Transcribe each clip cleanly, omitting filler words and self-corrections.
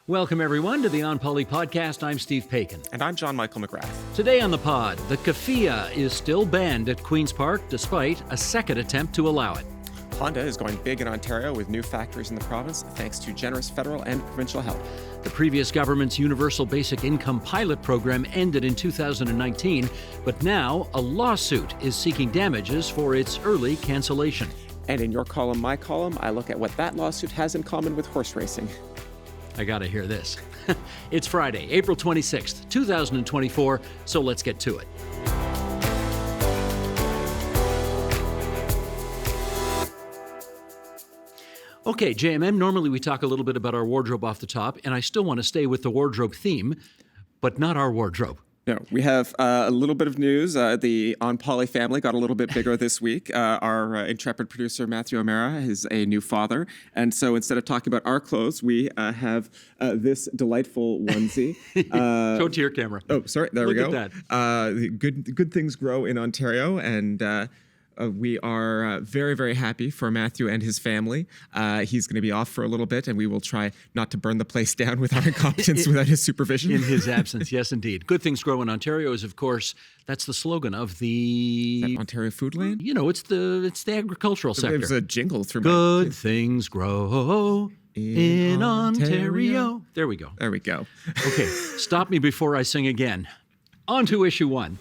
Welcome, everyone, to the onpoli podcast. I'm Steve Paikin. And I'm John Michael McGrath. Today on the pod, the Keffiyeh is still banned at Queen's Park despite a second attempt to allow it. Honda is going big in Ontario with new factories in the province thanks to generous federal and provincial help. The previous government's Universal Basic Income pilot program ended in 2019, but now a lawsuit is seeking damages for its early cancellation. And in your column, my column, I look at what that lawsuit has in common with horse racing. I gotta hear this. It's Friday, April 26th, 2024, so let's get to it. Okay, JMM, normally we talk a little bit about our wardrobe off the top, and I still want to stay with the wardrobe theme, but not our wardrobe. No, we have a little bit of news. The onpoli family got a little bit bigger this week. Our intrepid producer, Matthew O'Mara, is a new father. And so instead of talking about our clothes, we have this delightful onesie. Show it to your camera. Oh, sorry. There we go. Look at that. Good things grow in Ontario, and we are very, very happy for Matthew and his family. He's going to be off for a little bit, and we will try not to burn the place down with our incompetence without his supervision. In his absence, yes, indeed. Good things grow in Ontario is, of course, that's the slogan of the... Is that Ontario Foodland? You know, it's the agricultural sector. There's a jingle through Good things grow in Ontario. There we go. There we go. Okay, stop me before I sing again. On to issue one.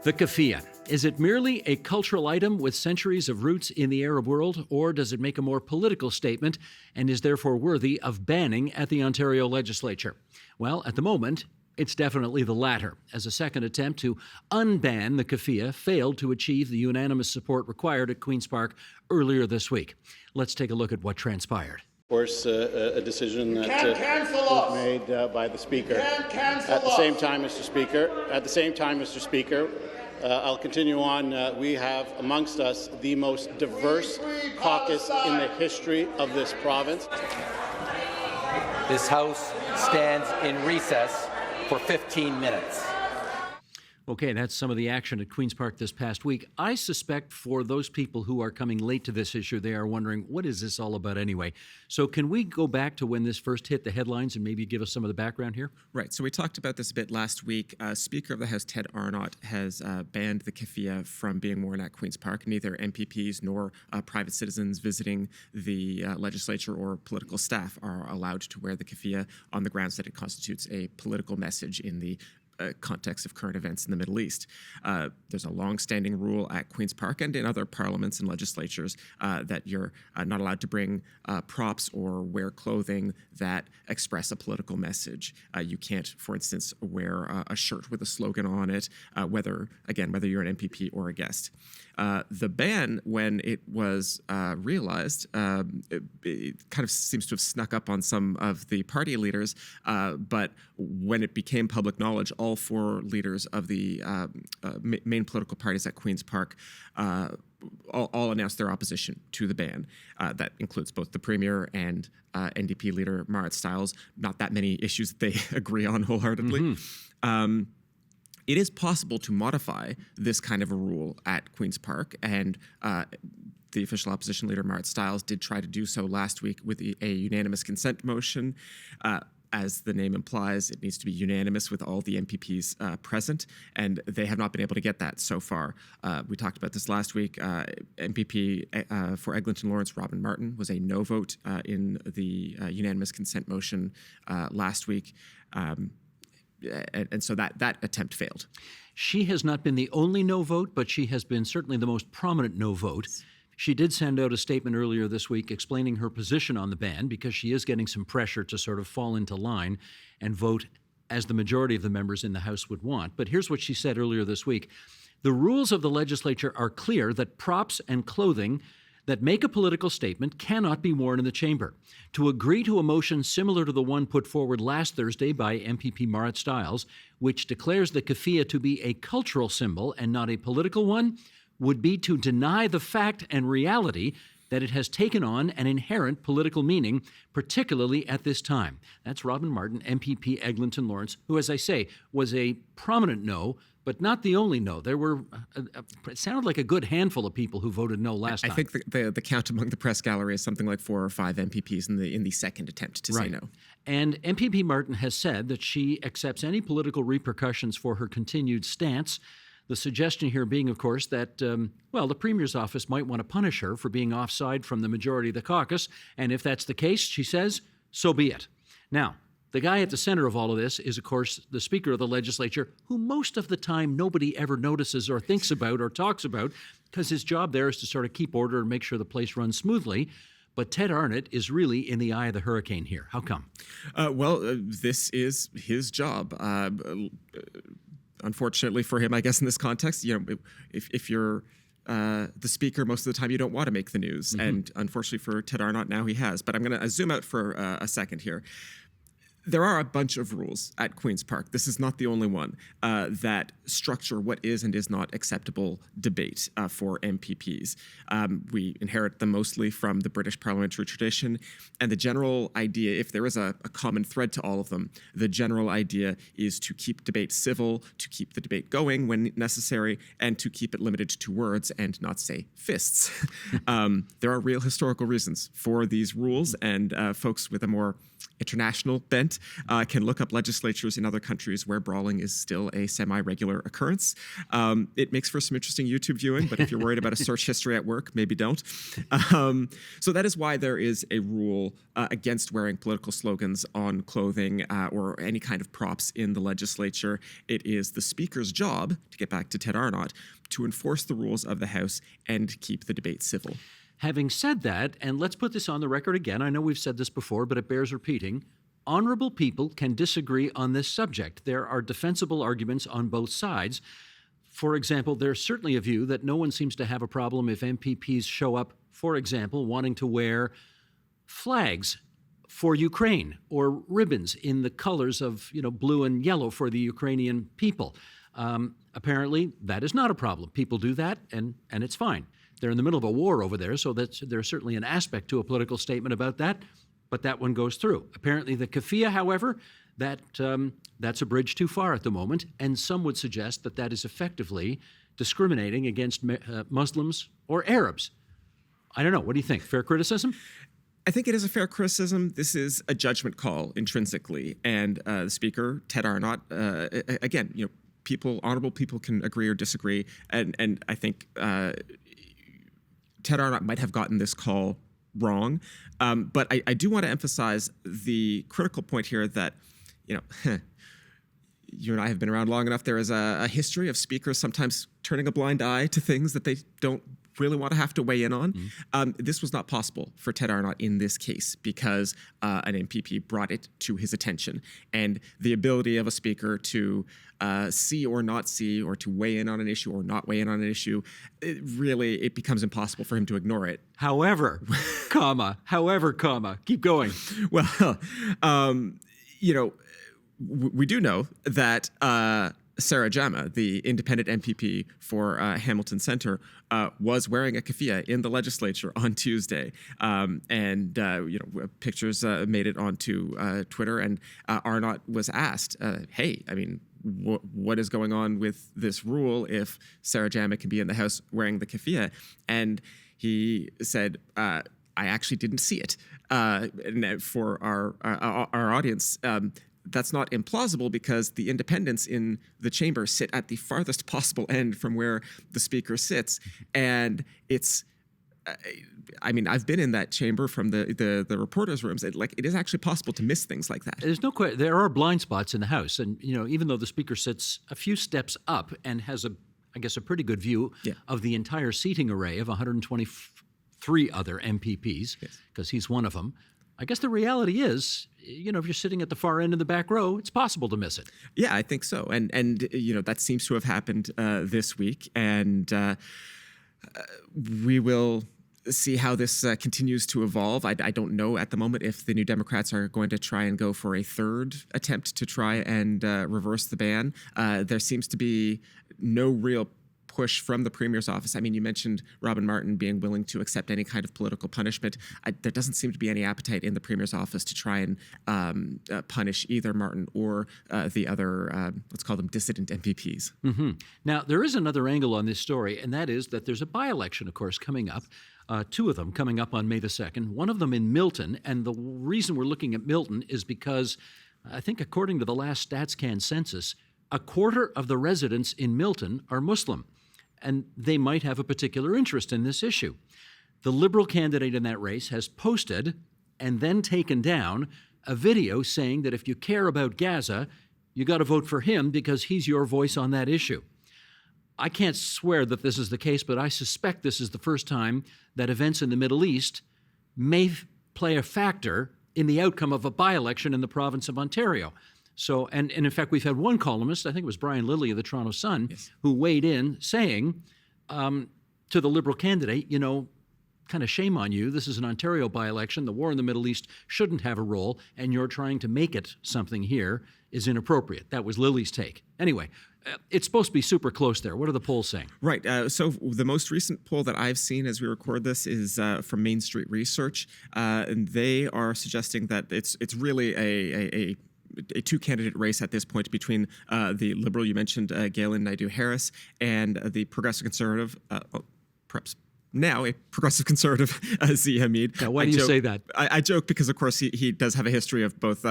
The Keffiyeh. Is it merely a cultural item with centuries of roots in the Arab world, or does it make a more political statement and is therefore worthy of banning at the Ontario legislature? Well, at the moment, it's definitely the latter, as a second attempt to unban the Keffiyeh failed to achieve the unanimous support required at Queen's Park earlier this week. Let's take a look at what transpired. Of course, a decision that was made by the Speaker. At the same time, Mr. Speaker, I'll continue on. We have amongst us the most diverse caucus in the history of this province. This House stands in recess for 15 minutes. Okay, that's some of the action at Queen's Park this past week. I suspect for those people who are coming late to this issue, they are wondering, what is this all about anyway? So can we go back to when this first hit the headlines and maybe give us some of the background here? Right. So we talked about this a bit last week. Speaker of the House, Ted Arnott, has banned the Keffiyeh from being worn at Queen's Park. Neither MPPs nor private citizens visiting the legislature or political staff are allowed to wear the Keffiyeh on the grounds that it constitutes a political message in the context of current events in the Middle East. There's a long-standing rule at Queen's Park and in other parliaments and legislatures that you're not allowed to bring props or wear clothing that express a political message. You can't, for instance, wear a shirt with a slogan on it, whether you're an MPP or a guest. The ban, when it was realized, it kind of seems to have snuck up on some of the party leaders, but when it became public knowledge, all four leaders of the main political parties at Queen's Park all announced their opposition to the ban. That includes both the Premier and NDP leader Marit Stiles. Not that many issues that they agree on wholeheartedly. Mm-hmm. It is possible to modify this kind of a rule at Queen's Park, and the official opposition leader, Marit Stiles, did try to do so last week with a unanimous consent motion. As the name implies, it needs to be unanimous with all the MPPs present, and they have not been able to get that so far. We talked about this last week. MPP for Eglinton Lawrence, Robin Martin, was a no vote in the unanimous consent motion last week. And so that attempt failed. She has not been the only no vote, but she has been certainly the most prominent no vote. She did send out a statement earlier this week explaining her position on the ban because she is getting some pressure to sort of fall into line and vote as the majority of the members in the House would want. But here's what she said earlier this week. The rules of the legislature are clear that props and clothing that make a political statement cannot be worn in the chamber. To agree to a motion similar to the one put forward last Thursday by MPP Marit Stiles, which declares the Keffiyeh to be a cultural symbol and not a political one, would be to deny the fact and reality that it has taken on an inherent political meaning, particularly at this time. That's Robin Martin, MPP Eglinton Lawrence, who, as I say, was a prominent no, but not the only no. There were, it sounded like a good handful of people who voted no last time. I think the count among the press gallery is something like 4 or 5 MPPs in the second attempt to say no. And MPP Martin has said that she accepts any political repercussions for her continued stance. The suggestion here being, of course, that, the Premier's office might want to punish her for being offside from the majority of the caucus. And if that's the case, she says, so be it. Now, the guy at the center of all of this is, of course, the Speaker of the Legislature, who most of the time nobody ever notices or thinks about or talks about, because his job there is to sort of keep order and make sure the place runs smoothly. But Ted Arnott is really in the eye of the hurricane here. How come? This is his job. Unfortunately for him, I guess in this context, if you're the Speaker, most of the time you don't want to make the news. Mm-hmm. And unfortunately for Ted Arnott, now he has. But I'm going to zoom out for a second here. There are a bunch of rules at Queen's Park. This is not the only one that structure what is and is not acceptable debate for MPPs. We inherit them mostly from the British parliamentary tradition. And the general idea, if there is a common thread to all of them, the general idea is to keep debate civil, to keep the debate going when necessary, and to keep it limited to words and not say fists. There are real historical reasons for these rules, and folks with a more international bent can look up legislatures in other countries where brawling is still a semi-regular occurrence. It makes for some interesting YouTube viewing, but if you're worried about a search history at work, maybe don't. So that is why there is a rule against wearing political slogans on clothing or any kind of props in the legislature. It is the Speaker's job, to get back to Ted Arnott, to enforce the rules of the House and keep the debate civil. Having said that, and let's put this on the record again, I know we've said this before, but it bears repeating, honorable people can disagree on this subject. There are defensible arguments on both sides. For example, there's certainly a view that no one seems to have a problem if MPPs show up, for example, wanting to wear flags for Ukraine or ribbons in the colors of, blue and yellow for the Ukrainian people. Apparently, that is not a problem. People do that, and it's fine. They're in the middle of a war over there, so there's certainly an aspect to a political statement about that, but that one goes through. Apparently the Keffiyeh, however, that's a bridge too far at the moment, and some would suggest that that is effectively discriminating against Muslims or Arabs. I don't know. What do you think? Fair criticism? I think it is a fair criticism. This is a judgment call intrinsically, and the Speaker, Ted Arnott, again, honorable people can agree or disagree, and I think Ted Arnott might have gotten this call wrong, but I do want to emphasize the critical point here that, you and I have been around long enough. There is a history of speakers sometimes turning a blind eye to things that they don't really want to have to weigh in on. Mm-hmm. This was not possible for Ted Arnott in this case because an MPP brought it to his attention. And the ability of a speaker to see or not see, or to weigh in on an issue or not weigh in on an issue, it becomes impossible for him to ignore it. However, keep going. Well, we do know that Sarah Jama, the independent MPP for Hamilton Centre, was wearing a keffiyeh in the legislature on Tuesday, and pictures made it onto Twitter. And Arnott was asked, "Hey, what is going on with this rule if Sarah Jama can be in the House wearing the keffiyeh?" And he said, "I actually didn't see it." And for our audience. That's not implausible because the independents in the chamber sit at the farthest possible end from where the speaker sits. And it's, I've been in that chamber from the reporters' rooms. It is actually possible to miss things like that. There's no question. There are blind spots in the House. And, even though the speaker sits a few steps up and has a pretty good view of the entire seating array of 123 other MPPs, because he's one of them, I guess the reality is, if you're sitting at the far end in the back row, it's possible to miss it. Yeah, I think so. And that seems to have happened this week. And we will see how this continues to evolve. I don't know at the moment if the New Democrats are going to try and go for a third attempt to try and reverse the ban. There seems to be no real push from the Premier's office. I mean, you mentioned Robin Martin being willing to accept any kind of political punishment. There doesn't seem to be any appetite in the Premier's office to try and punish either Martin or the other, let's call them dissident MPPs. Mm-hmm. Now, there is another angle on this story, and that is that there's a by-election, of course, coming up. Two of them coming up on May the 2nd, one of them in Milton. And the reason we're looking at Milton is because I think according to the last StatsCan census, a quarter of the residents in Milton are Muslim, and they might have a particular interest in this issue. The Liberal candidate in that race has posted and then taken down a video saying that if you care about Gaza, you got to vote for him because he's your voice on that issue. I can't swear that this is the case, but I suspect this is the first time that events in the Middle East may play a factor in the outcome of a by-election in the province of Ontario. So, and in fact, we've had one columnist, I think it was Brian Lilley of the Toronto Sun, Yes. who weighed in saying to the Liberal candidate, you know, kind of shame on you. This is an Ontario by-election. The war in the Middle East shouldn't have a role, and you're trying to make it something here is inappropriate. That was Lilley's take. Anyway, it's supposed to be super close there. What are the polls saying? Right. So the most recent poll that I've seen as we record this is from Main Street Research, and they are suggesting that it's really a two-candidate race at this point between the Liberal, you mentioned Galen Naidoo-Harris, and the Progressive Conservative, perhaps now a Progressive Conservative, Zia Hamid. Now, why do you say that? I joke because, of course, he does have a history of both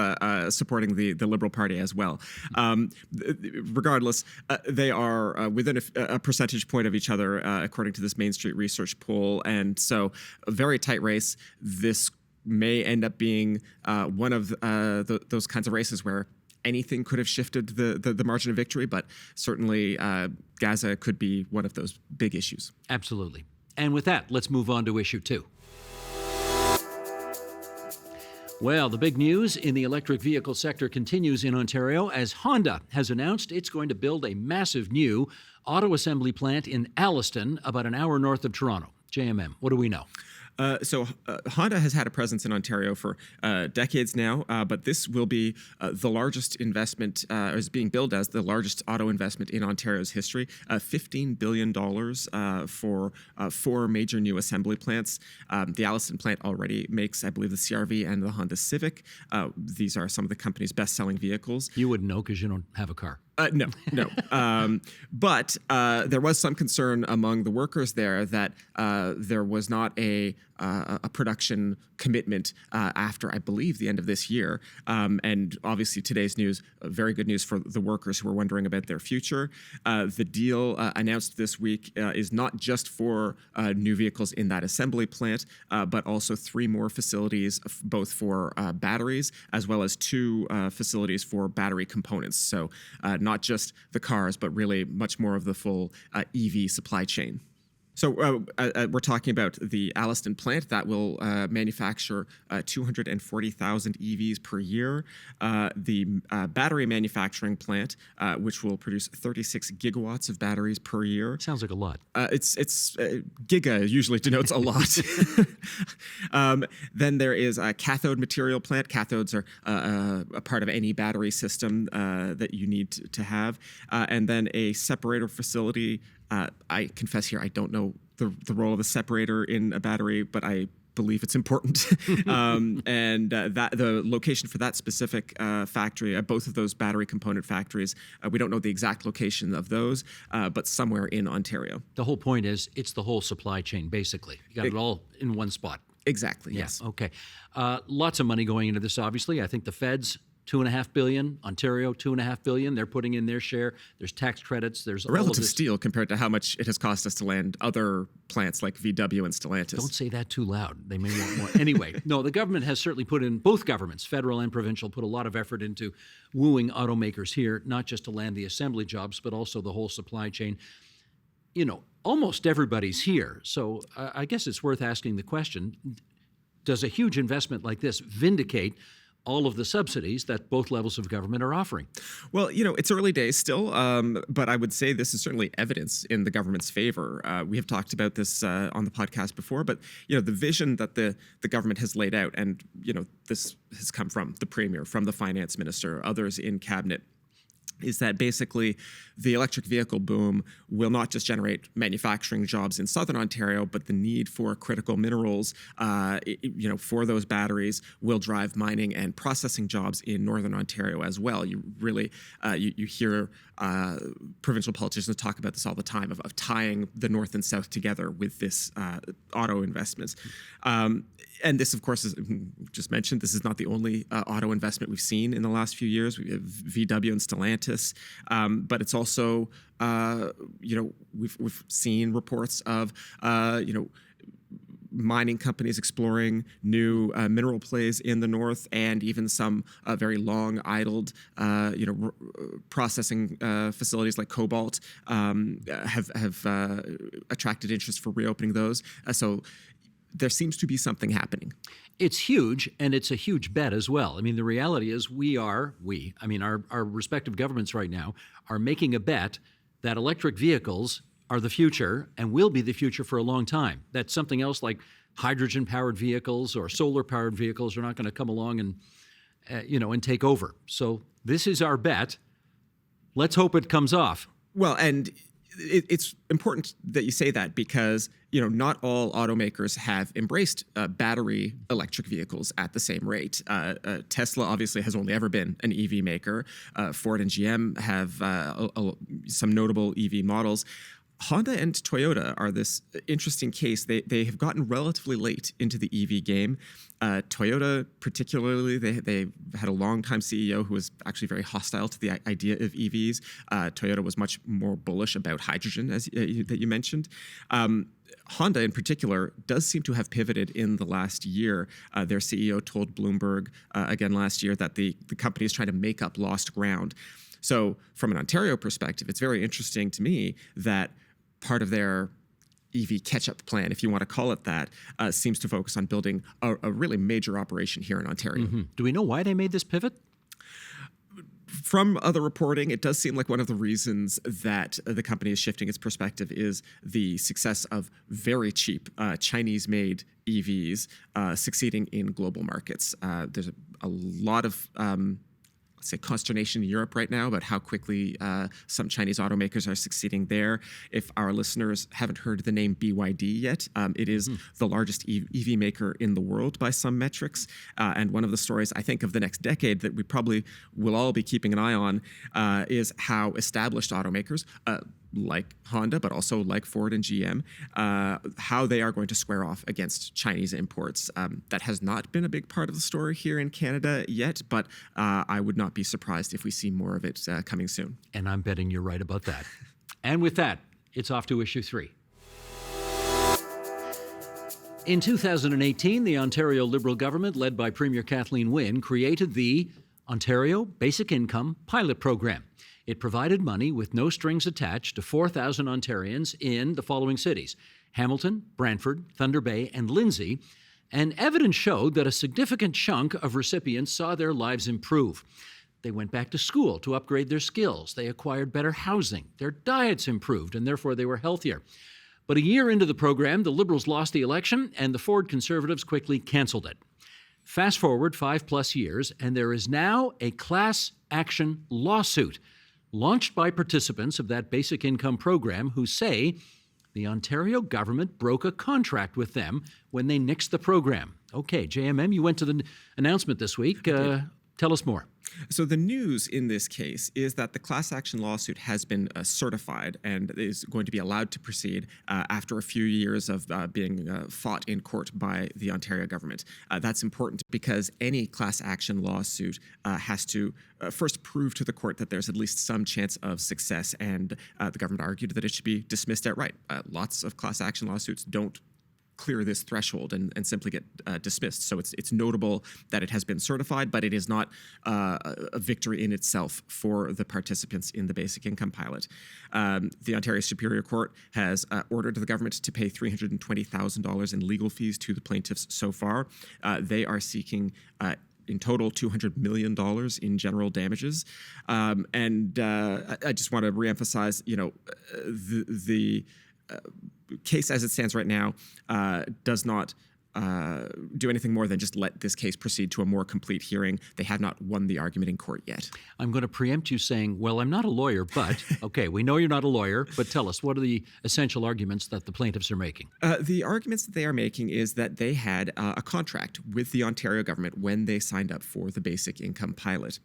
supporting the Liberal Party as well. Regardless, they are within a percentage point of each other, according to this Main Street Research poll. And so a very tight race. This may end up being one of those kinds of races where anything could have shifted the margin of victory, but certainly Gaza could be one of those big issues. Absolutely. And with that, let's move on to issue 2. Well, the big news in the electric vehicle sector continues in Ontario as Honda has announced it's going to build a massive new auto assembly plant in Alliston, about an hour north of Toronto. JMM, what do we know? So Honda has had a presence in Ontario for decades now, but this will be the largest investment, is being billed as the largest auto investment in Ontario's history. $15 billion for 4 major new assembly plants. The Alliston plant already makes, I believe, the CR-V and the Honda Civic. These are some of the company's best-selling vehicles. You wouldn't know because you don't have a car. No. But there was some concern among the workers there that there was not a production commitment after, I believe, the end of this year. And obviously today's news, very good news for the workers who are wondering about their future. The deal announced this week is not just for new vehicles in that assembly plant, but also 3 more facilities, both for batteries as well as 2 facilities for battery components. So not just the cars, but really much more of the full EV supply chain. So we're talking about the Alliston plant that will manufacture 240,000 EVs per year. The battery manufacturing plant, which will produce 36 gigawatts of batteries per year. Sounds like a lot. It's giga usually denotes a lot. Then there is a cathode material plant. Cathodes are a part of any battery system that you need to have. And then a separator facility. I confess here, I don't know the role of a separator in a battery, but I believe it's important. And that the location for that specific factory, both of those battery component factories, we don't know the exact location of those, but somewhere in Ontario. The whole point is it's the whole supply chain, basically. You got it all in one spot. Exactly, yes. Okay. Lots of money going into this, obviously. I think the feds, $2.5 billion. Ontario, $2.5 billion. They're putting in their share. There's tax credits. There's a relative steal compared to how much it has cost us to land other plants like VW and Stellantis. Don't say that too loud. They may want more. Anyway, no, the government has certainly put in, both governments, federal and provincial, put a lot of effort into wooing automakers here, not just to land the assembly jobs, but also the whole supply chain. You know, almost everybody's here. So I guess it's worth asking the question, does a huge investment like this vindicate all of the subsidies that both levels of government are offering? Well, you know, it's early days still, but I would say this is certainly evidence in the government's favor. We have talked about this on the podcast before, but, you know, the vision that the government has laid out, and, you know, this has come from the Premier, from the Finance Minister, others in Cabinet, is that basically the electric vehicle boom will not just generate manufacturing jobs in southern Ontario, but the need for critical minerals, for those batteries will drive mining and processing jobs in northern Ontario as well. You really, you hear provincial politicians talk about this all the time of tying the north and south together with this auto investments. And this, of course, is just mentioned. This is not the only auto investment we've seen in the last few years. We have VW and Stellantis, but it's also, we've seen reports of, mining companies exploring new mineral plays in the north, and even some very long idled, processing facilities like cobalt have attracted interest for reopening those. So there seems to be something happening. It's huge, and it's a huge bet as well. I mean, the reality is our respective governments right now are making a bet that electric vehicles are the future and will be the future for a long time. That something else like hydrogen-powered vehicles or solar-powered vehicles are not going to come along and, and take over. So this is our bet. Let's hope it comes off. Well, and it's important that you say that because, not all automakers have embraced battery electric vehicles at the same rate. Tesla obviously has only ever been an EV maker. Ford and GM have some notable EV models. Honda and Toyota are this interesting case. They have gotten relatively late into the EV game. Toyota, particularly, they had a longtime CEO who was actually very hostile to the idea of EVs. Toyota was much more bullish about hydrogen, that you mentioned. Honda, in particular, does seem to have pivoted in the last year. Their CEO told Bloomberg again last year that the company is trying to make up lost ground. So from an Ontario perspective, it's very interesting to me that part of their EV catch-up plan, if you want to call it that, seems to focus on building a really major operation here in Ontario. Mm-hmm. Do we know why they made this pivot? From other reporting, it does seem like one of the reasons that the company is shifting its perspective is the success of very cheap Chinese-made EVs succeeding in global markets. There's a lot of consternation in Europe right now about how quickly some Chinese automakers are succeeding there. If our listeners haven't heard the name BYD yet, it is the largest EV maker in the world by some metrics. And one of the stories, I think, of the next decade that we probably will all be keeping an eye on is how established automakers, like Honda, but also like Ford and GM, how they are going to square off against Chinese imports. That has not been a big part of the story here in Canada yet, but I would not be surprised if we see more of it coming soon. And I'm betting you're right about that. And with that, it's off to issue 3. In 2018, the Ontario Liberal government, led by Premier Kathleen Wynne, created the Ontario Basic Income Pilot Program. It provided money with no strings attached to 4,000 Ontarians in the following cities: Hamilton, Brantford, Thunder Bay, and Lindsay. And evidence showed that a significant chunk of recipients saw their lives improve. They went back to school to upgrade their skills. They acquired better housing. Their diets improved, and therefore they were healthier. But a year into the program, the Liberals lost the election, and the Ford Conservatives quickly canceled it. Fast forward 5+ years, and there is now a class action lawsuit launched by participants of that basic income program who say the Ontario government broke a contract with them when they nixed the program. Okay, JMM, you went to the announcement this week. Tell us more. So the news in this case is that the class action lawsuit has been certified and is going to be allowed to proceed after a few years of being fought in court by the Ontario government. That's important because any class action lawsuit has to first prove to the court that there's at least some chance of success, and the government argued that it should be dismissed outright. Lots of class action lawsuits don't clear this threshold and simply get dismissed. So it's notable that it has been certified, but it is not a victory in itself for the participants in the basic income pilot. The Ontario Superior Court has ordered the government to pay $320,000 in legal fees to the plaintiffs so far. They are seeking in total $200 million in general damages. And I just want to reemphasize, the case as it stands right now does not do anything more than just let this case proceed to a more complete hearing. They have not won the argument in court yet. I'm going to preempt you saying, well, I'm not a lawyer, but, okay, we know you're not a lawyer, but tell us, what are the essential arguments that the plaintiffs are making? The arguments that they are making is that they had a contract with the Ontario government when they signed up for the basic income pilot.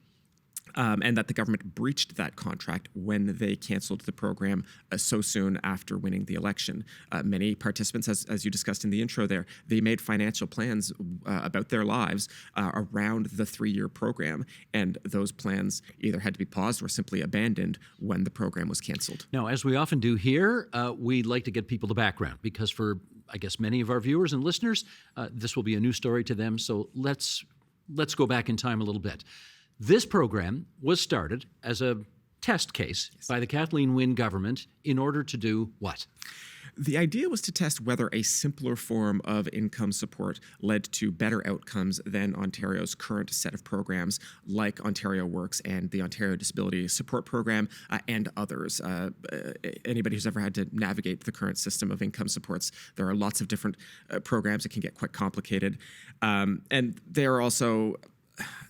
And that the government breached that contract when they canceled the program so soon after winning the election. Many participants, as you discussed in the intro there, they made financial plans about their lives around the 3-year program, and those plans either had to be paused or simply abandoned when the program was canceled. Now, as we often do here, we like to get people the background, because for, I guess, many of our viewers and listeners, this will be a new story to them, so let's go back in time a little bit. This program was started as a test case by the Kathleen Wynne government in order to do what? The idea was to test whether a simpler form of income support led to better outcomes than Ontario's current set of programs like Ontario Works and the Ontario Disability Support Program and others. Anybody who's ever had to navigate the current system of income supports, there are lots of different programs that can get quite complicated. And they are also,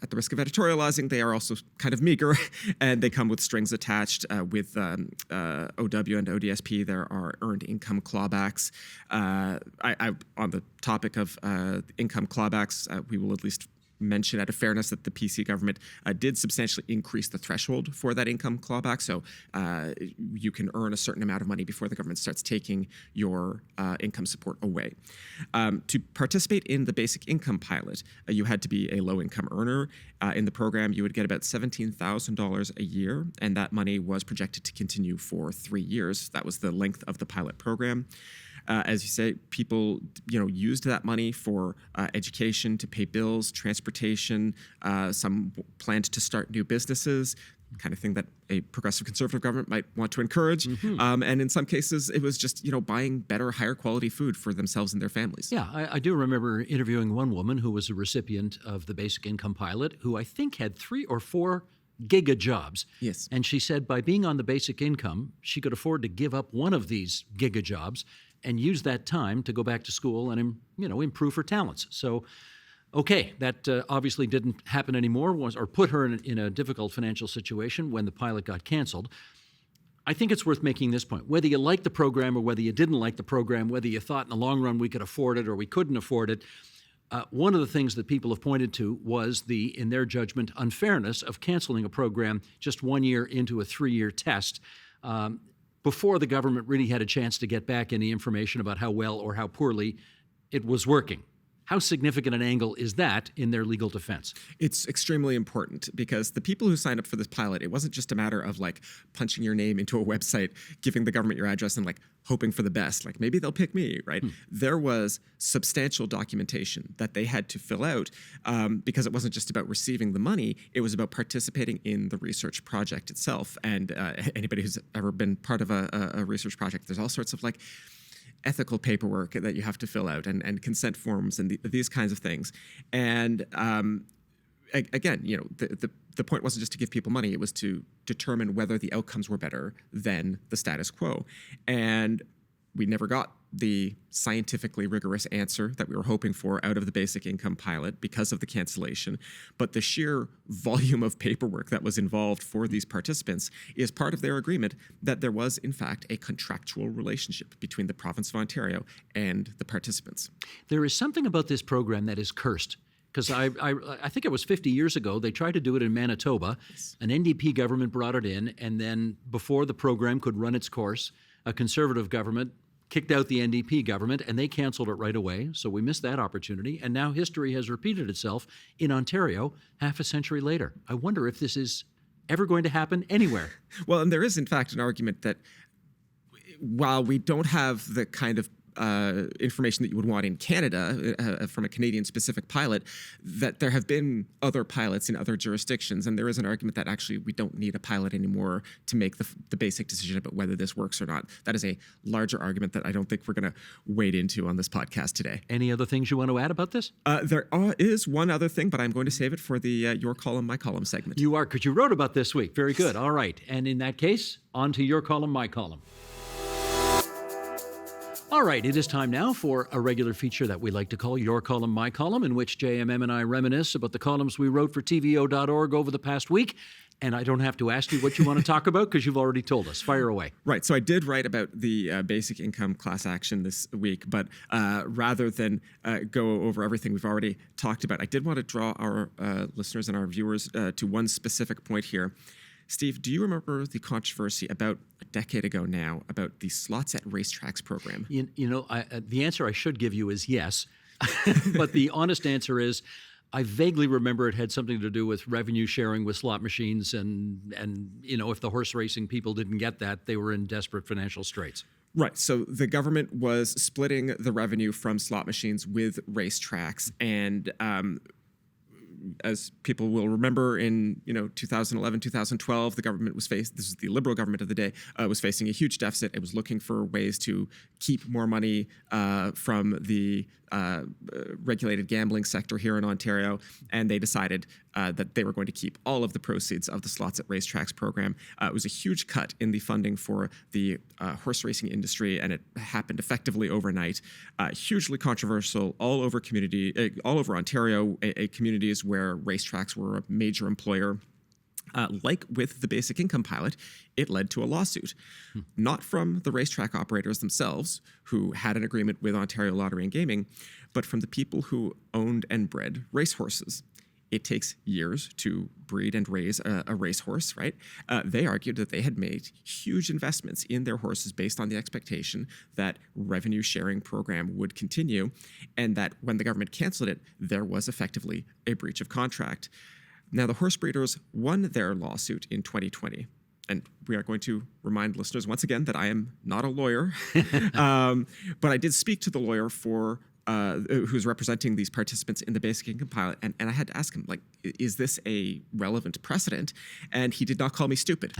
at the risk of editorializing, they are also kind of meager, and they come with strings attached. With OW and ODSP, there are earned income clawbacks. On the topic of income clawbacks, we will at least mention out of fairness that the PC government did substantially increase the threshold for that income clawback. So you can earn a certain amount of money before the government starts taking your income support away. To participate in the basic income pilot, you had to be a low-income earner. In the program, you would get about $17,000 a year, and that money was projected to continue for 3 years. That was the length of the pilot program. As you say, people, used that money for education, to pay bills, transportation. Some planned to start new businesses, kind of thing that a progressive conservative government might want to encourage. And in some cases, it was just, buying better, higher quality food for themselves and their families. Yeah, I do remember interviewing one woman who was a recipient of the basic income pilot, who I think had 3 or 4 giga jobs. Yes. And she said by being on the basic income, she could afford to give up one of these giga jobs and use that time to go back to school and, improve her talents. So, okay, that obviously didn't happen anymore, or put her in a difficult financial situation when the pilot got canceled. I think it's worth making this point. Whether you like the program or whether you didn't like the program, whether you thought in the long run we could afford it or we couldn't afford it, one of the things that people have pointed to was the, in their judgment, unfairness of canceling a program just 1 year into a 3-year test, before the government really had a chance to get back any information about how well or how poorly it was working. How significant an angle is that in their legal defense? It's extremely important because the people who signed up for this pilot, it wasn't just a matter of punching your name into a website, giving the government your address and hoping for the best. Maybe they'll pick me, right? There was substantial documentation that they had to fill out because it wasn't just about receiving the money, it was about participating in the research project itself. And anybody who's ever been part of a research project, there's all sorts of ethical paperwork that you have to fill out and consent forms and these kinds of things. And again, the point wasn't just to give people money, it was to determine whether the outcomes were better than the status quo. And we never got the scientifically rigorous answer that we were hoping for out of the basic income pilot because of the cancellation. But the sheer volume of paperwork that was involved for these participants is part of their agreement that there was, in fact, a contractual relationship between the province of Ontario and the participants. There is something about this program that is cursed. Because I think it was 50 years ago, they tried to do it in Manitoba. Yes. An NDP government brought it in, and then before the program could run its course, a Conservative government kicked out the NDP government, and they canceled it right away. So we missed that opportunity. And now history has repeated itself in Ontario half a century later. I wonder if this is ever going to happen anywhere. Well, and there is, in fact, an argument that while we don't have the kind of information that you would want in Canada from a Canadian-specific pilot, that there have been other pilots in other jurisdictions, and there is an argument that actually we don't need a pilot anymore to make the basic decision about whether this works or not. That is a larger argument that I don't think we're going to wade into on this podcast today. Any other things you want to add about this? There is one other thing, but I'm going to save it for the Your Column, My Column segment. You are, because you wrote about this week. Very good. All right. And in that case, on to Your Column, My Column. All right, it is time now for a regular feature that we like to call Your Column, My Column, in which JMM and I reminisce about the columns we wrote for TVO.org over the past week. And I don't have to ask you what you want to talk about because you've already told us. Fire away. Right. So I did write about the basic income class action this week, but rather than go over everything we've already talked about, I did want to draw our listeners and our viewers to one specific point here. Steve, do you remember the controversy about a decade ago now about the Slots at Racetracks program? The answer I should give you is yes. But the honest answer is I vaguely remember it had something to do with revenue sharing with slot machines. And if the horse racing people didn't get that, they were in desperate financial straits. Right. So the government was splitting the revenue from slot machines with racetracks. And as people will remember, in 2011, 2012, the government was this is the Liberal government of the day, was facing a huge deficit. It was looking for ways to keep more money from the regulated gambling sector here in Ontario, and they decided that they were going to keep all of the proceeds of the Slots at Racetracks program. It was a huge cut in the funding for the horse racing industry, and it happened effectively overnight. Hugely controversial all over Ontario, communities where racetracks were a major employer. Like with the basic income pilot, it led to a lawsuit, not from the racetrack operators themselves, who had an agreement with Ontario Lottery and Gaming, but from the people who owned and bred racehorses. It takes years to breed and raise a racehorse, right? They argued that they had made huge investments in their horses based on the expectation that revenue sharing program would continue, and that when the government canceled it, there was effectively a breach of contract. Now, the horse breeders won their lawsuit in 2020. And we are going to remind listeners once again that I am not a lawyer. But I did speak to the lawyer who's representing these participants in the basic income pilot. And I had to ask him, is this a relevant precedent? And he did not call me stupid.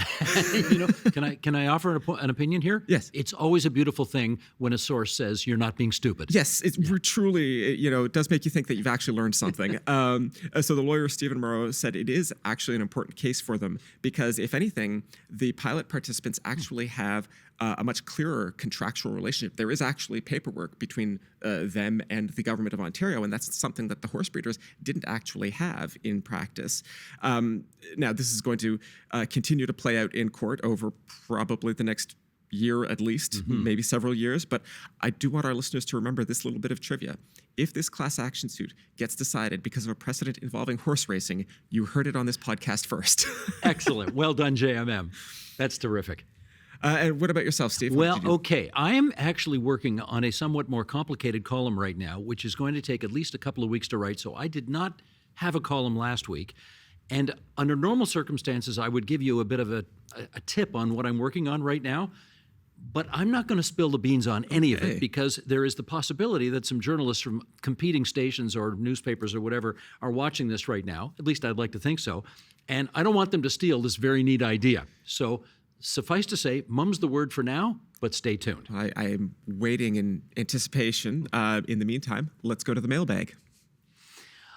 Can I offer an opinion here? Yes. It's always a beautiful thing when a source says you're not being stupid. Yes, truly, it does make you think that you've actually learned something. So the lawyer, Stephen Morrow, said it is actually an important case for them because, if anything, the pilot participants actually have a much clearer contractual relationship. There is actually paperwork between them and the government of Ontario, and that's something that the horse breeders didn't actually have in practice. Now, this is going to continue to play out in court over probably the next year at least, maybe several years, but I do want our listeners to remember this little bit of trivia. If this class action suit gets decided because of a precedent involving horse racing, you heard it on this podcast first. Excellent. Well done, JMM. That's terrific. And what about yourself, Steve? Well, okay. I am actually working on a somewhat more complicated column right now, which is going to take at least a couple of weeks to write. So I did not have a column last week. And under normal circumstances, I would give you a bit of a tip on what I'm working on right now. But I'm not going to spill the beans on any of it because there is the possibility that some journalists from competing stations or newspapers or whatever are watching this right now. At least I'd like to think so. And I don't want them to steal this very neat idea. So suffice to say, mum's the word for now, but stay tuned. I am waiting in anticipation. In the meantime, let's go to the mailbag.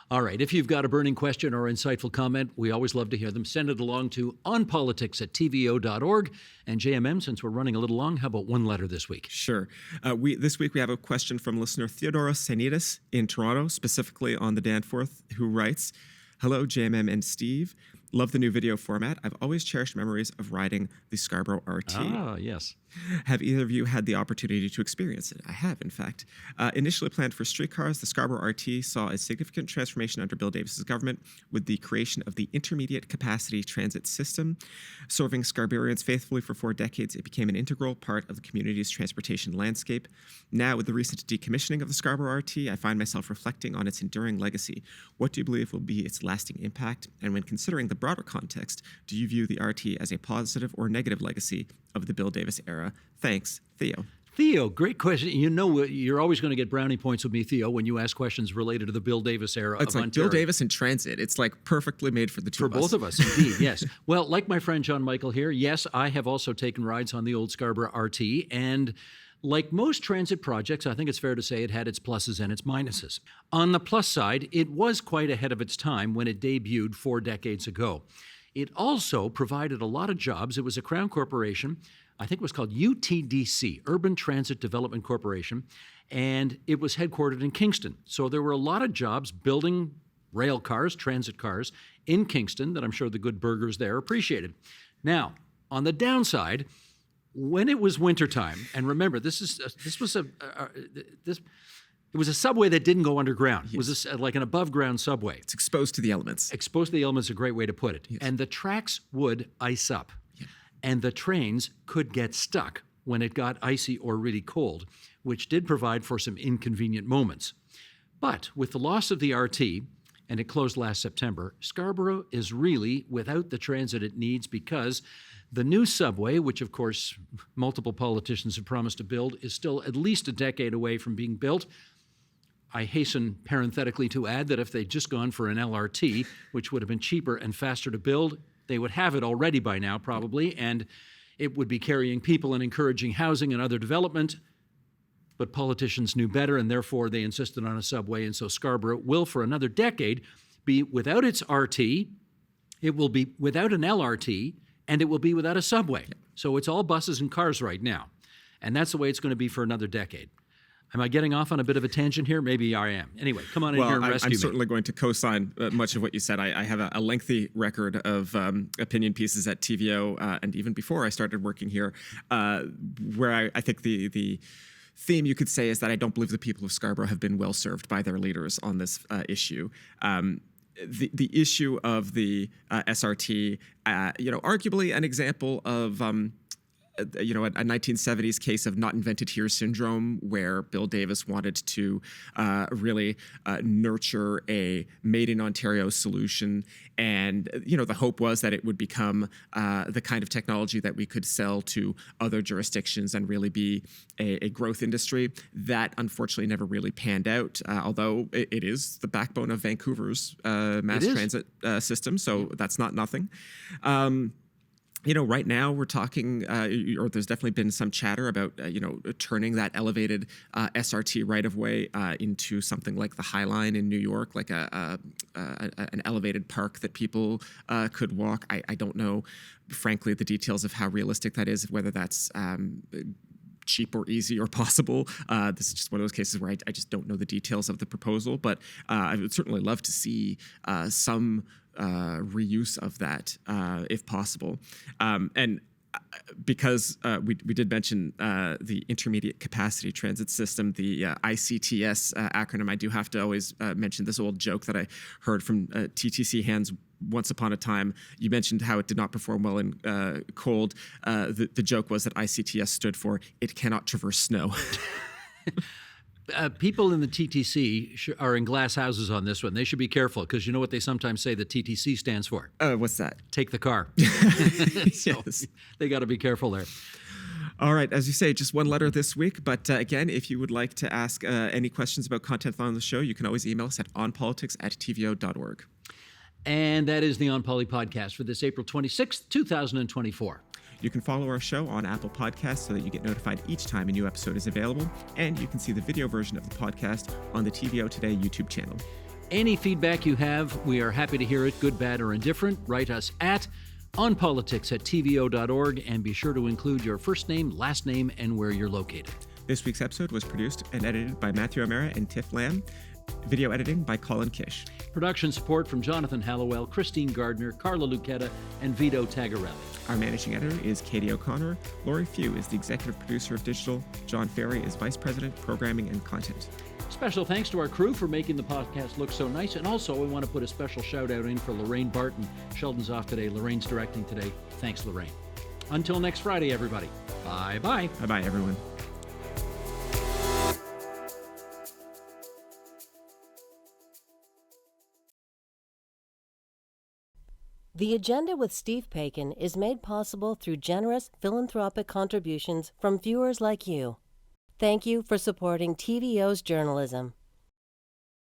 All right. If you've got a burning question or insightful comment, we always love to hear them. Send it along to onpolitics@tvo.org. And JMM, since we're running a little long, how about one letter this week? Sure. This week we have a question from listener Theodoros Sanidis in Toronto, specifically on the Danforth, who writes, "Hello, JMM and Steve. Love the new video format. I've always cherished memories of riding the Scarborough RT. Ah, yes. Have either of you had the opportunity to experience it? I have, in fact. Initially planned for streetcars, the Scarborough RT saw a significant transformation under Bill Davis's government with the creation of the Intermediate Capacity Transit System. Serving Scarboroughians faithfully for 4 decades, it became an integral part of the community's transportation landscape. Now, with the recent decommissioning of the Scarborough RT, I find myself reflecting on its enduring legacy. What do you believe will be its lasting impact? And when considering the broader context, do you view the RT as a positive or negative legacy of the Bill Davis era? Thanks, Theo." Theo, great question. You know, you're always going to get brownie points with me, Theo, when you ask questions related to the Bill Davis era It's of like Ontario. Bill Davis and transit. It's like perfectly made for the two For of us. both of us, indeed, yes. Well, like my friend John Michael here, yes, I have also taken rides on the old Scarborough RT, and like most transit projects, I think it's fair to say it had its pluses and its minuses. On the plus side, it was quite ahead of its time when it debuted 4 decades ago. It also provided a lot of jobs. It was a Crown corporation. I think it was called UTDC, Urban Transit Development Corporation, and it was headquartered in Kingston. So there were a lot of jobs building rail cars, transit cars in Kingston that I'm sure the good burghers there appreciated. Now, on the downside, when it was wintertime, and remember, it was a subway that didn't go underground. It was like an above-ground subway. It's exposed to the elements. Exposed to the elements is a great way to put it. Yes. And the tracks would ice up. And the trains could get stuck when it got icy or really cold, which did provide for some inconvenient moments. But with the loss of the RT, and it closed last September, Scarborough is really without the transit it needs because the new subway, which of course multiple politicians have promised to build, is still at least a decade away from being built. I hasten parenthetically to add that if they'd just gone for an LRT, which would have been cheaper and faster to build, they would have it already by now probably, and it would be carrying people and encouraging housing and other development. But politicians knew better, and therefore they insisted on a subway, and so Scarborough will, for another decade, be without its RT, it will be without an LRT, and it will be without a subway. So it's all buses and cars right now. And that's the way it's going to be for another decade. Am I getting off on a bit of a tangent here? Maybe I am. Anyway, come on in here and rescue me. I'm certainly going to co-sign much of what you said. I have a lengthy record of opinion pieces at TVO, and even before I started working here, where I think the theme you could say is that I don't believe the people of Scarborough have been well served by their leaders on this issue. The issue of the SRT, arguably an example of a 1970s case of not invented here syndrome, where Bill Davis wanted to really nurture a made in Ontario solution. And, the hope was that it would become the kind of technology that we could sell to other jurisdictions and really be a growth industry. That unfortunately never really panned out, although it is the backbone of Vancouver's mass transit system. So that's not nothing. Right now we're talking, or there's definitely been some chatter about, turning that elevated SRT right-of-way into something like the High Line in New York, like an elevated park that people could walk. I don't know, frankly, the details of how realistic that is, whether that's cheap or easy or possible. This is just one of those cases where I just don't know the details of the proposal, but I would certainly love to see some reuse of that if possible. And because we did mention the Intermediate Capacity Transit System, the ICTS acronym, I do have to always mention this old joke that I heard from TTC hands once upon a time. You mentioned how it did not perform well in cold. The joke was that ICTS stood for It Cannot Traverse Snow. People in the TTC are in glass houses on this one. They should be careful, because you know what they sometimes say the TTC stands for? What's that? Take the car. So they got to be careful there. All right. As you say, just one letter this week. But again, if you would like to ask any questions about content on the show, you can always email us at onpolitics@tvo.org. And that is the onpoli podcast for this April 26th, 2024. You can follow our show on Apple Podcasts so that you get notified each time a new episode is available. And you can see the video version of the podcast on the TVO Today YouTube channel. Any feedback you have, we are happy to hear it, good, bad, or indifferent. Write us at onpolitics@tvo.org, and be sure to include your first name, last name, and where you're located. This week's episode was produced and edited by Matthew O'Mara and Tiff Lamb. Video editing by Colin Kish. Production support from Jonathan Hallowell, Christine Gardner, Carla Lucchetta, and Vito Tagarelli. Our managing editor is Katie O'Connor. Lori Few is the executive producer of Digital. John Ferry is vice president, programming and content. Special thanks to our crew for making the podcast look so nice. And also, we want to put a special shout out in for Lorraine Barton. Sheldon's off today. Lorraine's directing today. Thanks, Lorraine. Until next Friday, everybody. Bye-bye. Bye-bye, everyone. The Agenda with Steve Paikin is made possible through generous philanthropic contributions from viewers like you. Thank you for supporting TVO's journalism.